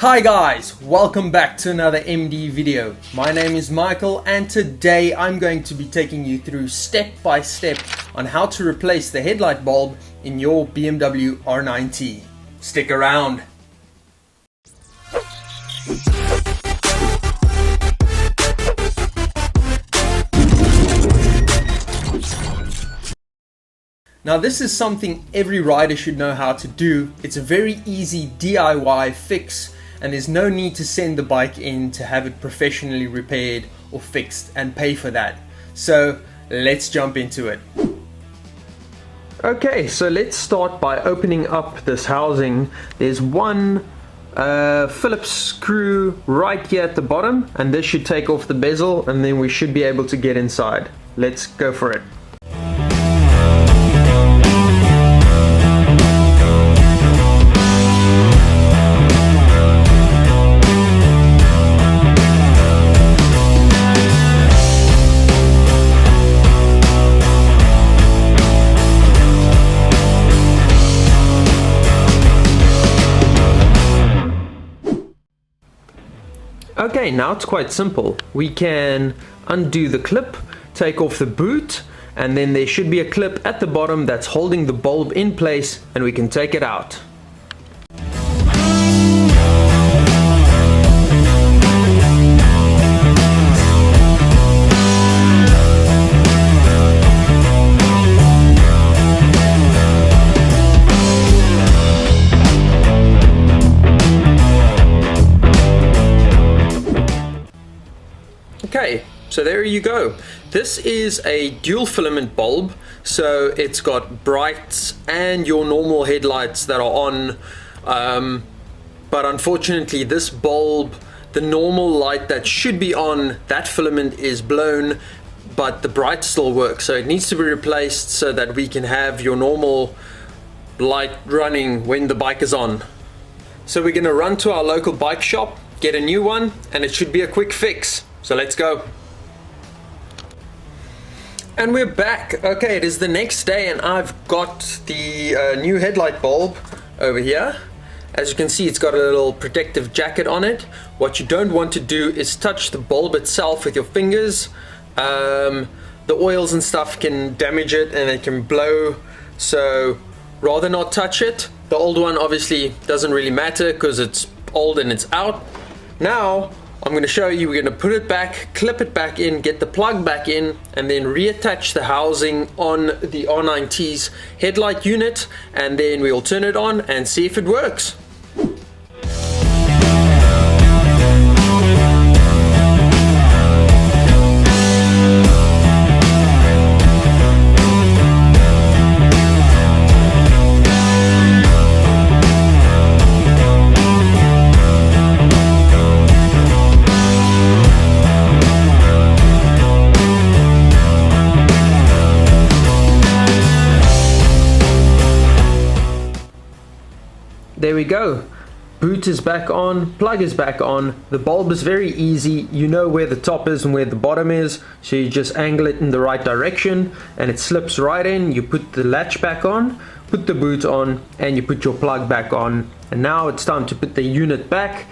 Hi guys, welcome back to another MD video. My name is Michael and today I'm going to be taking you through step by step on how to replace the headlight bulb in your BMW R9T. Stick around. Now this is something every rider should know how to do. It's a very easy DIY fix and there's no need to send the bike in to have it professionally repaired or fixed and pay for that. So let's jump into it. Okay, so let's start by opening up this housing. There's one Phillips screw right here at the bottom, and this should take off the bezel and then we should be able to get inside. Let's go for it. Okay, now it's quite simple. We can undo the clip, take off the boot, and then there should be a clip at the bottom that's holding the bulb in place and we can take it out. Okay, so there you go. This is a dual filament bulb, so it's got brights and your normal headlights that are on, but unfortunately this bulb, the normal light that should be on, that filament is blown, but the bright still works, so it needs to be replaced so that we can have your normal light running when the bike is on. So we're going to run to our local bike shop, get a new one, and it should be a quick fix. So let's go. And we're back. Okay, it is the next day and I've got the new headlight bulb over here. As you can see, it's got a little protective jacket on it. What you don't want to do is touch the bulb itself with your fingers. The oils and stuff can damage it and it can blow, so rather not touch it. The old one obviously doesn't really matter because it's old and it's out. Now I'm going to show you, we're going to put it back, clip it back in, get the plug back in, and then reattach the housing on the R9T's headlight unit, and then we'll turn it on and see if it works. There we go. Boot is back on, plug is back on. The bulb is very easy. You know where the top is and where the bottom is, so you just angle it in the right direction and it slips right in. You put the latch back on, put the boot on, and you put your plug back on. And now it's time to put the unit back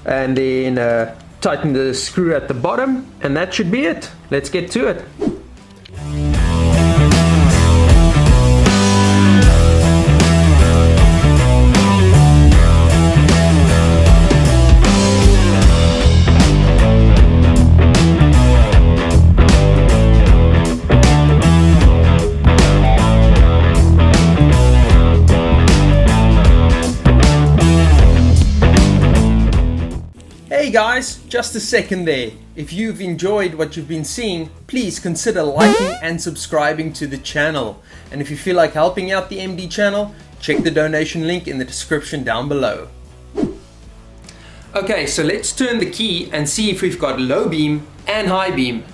and then tighten the screw at the bottom, and that should be it. Let's get to it. Hey guys, just a second there. If you've enjoyed what you've been seeing, please consider liking and subscribing to the channel. And if you feel like helping out the MD channel, check the donation link in the description down below. Okay, so let's turn the key and see if we've got low beam and high beam.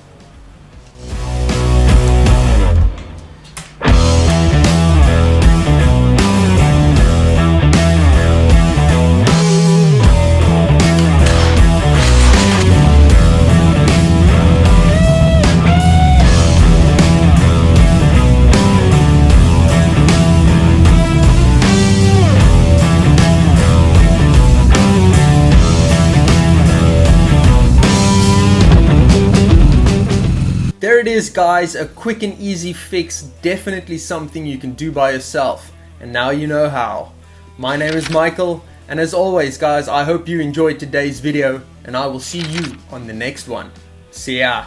is, guys, a quick and easy fix, definitely something you can do by yourself, and now you know how. My name is Michael, and as always, guys, I hope you enjoyed today's video, and I will see you on the next one. See ya.